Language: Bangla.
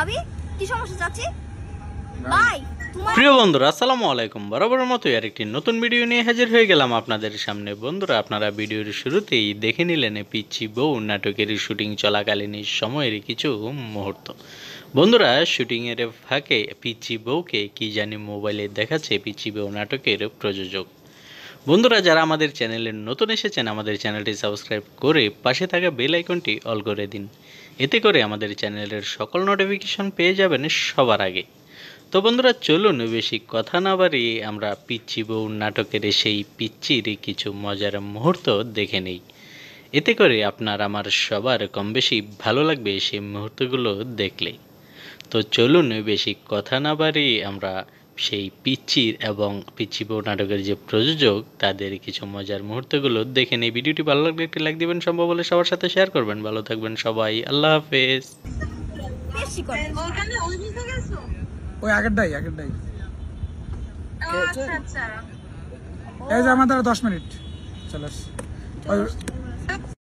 ভাবি কি সমস্যা চাচি? ভাই প্রিয় বন্ধুরা আসসালামু আলাইকুম। বরাবরের মতো আরেকটি নতুন ভিডিও নিয়ে হাজির হয়ে গেলাম আপনাদের সামনে। বন্ধুরা, আপনারা ভিডিওর শুরুতেই দেখে নিলেন পিচ্চি বউ নাটকের শুটিং চলাকালীন সময়ের কিছু মুহূর্ত। বন্ধুরা, শুটিংয়ের ফাঁকে পিচ্চি বউকে কি জানি মোবাইলে দেখাচ্ছে পিচ্চি বউ নাটকের প্রযোজক। বন্ধুরা, যারা আমাদের চ্যানেলে নতুন এসেছেন আমাদের চ্যানেলটি সাবস্ক্রাইব করে পাশে থাকা বেল আইকনটি অল করে দিন। এতে করে আমাদের চ্যানেলের সকল নোটিফিকেশন পেয়ে যাবেন সবার আগে। তো বন্ধুরা, চলুন বেশি কথা না বাড়িয়ে আমরা পিচ্চি বউ নাটকের সেই পিচ্চির কিছু মজার মুহূর্ত দেখে নেই। এতে করে আপনার আমার সবার কম বেশি ভালো লাগবে সেই মুহূর্তগুলো দেখলে। তো চলুন বেশি কথা না বাড়িয়ে আমরা সেই পিচ্চির এবং পিচ্চি বউ নাটকের যে প্রযোজক তাদের কিছু মজার মুহূর্তগুলো দেখে নেই। ভিডিওটি ভালো লাগলে একটি লাইক দিবেন, সম্ভব হলে সবার সাথে শেয়ার করবেন। ভালো থাকবেন সবাই, আল্লাহ হাফেজ। বেশি করে ওখানে ওই দিকে গেছো? ওই আগেরটাই ও আচ্ছা আচ্ছা। এই যে আমাদের 10 মিনিট চলে আসছে। ওই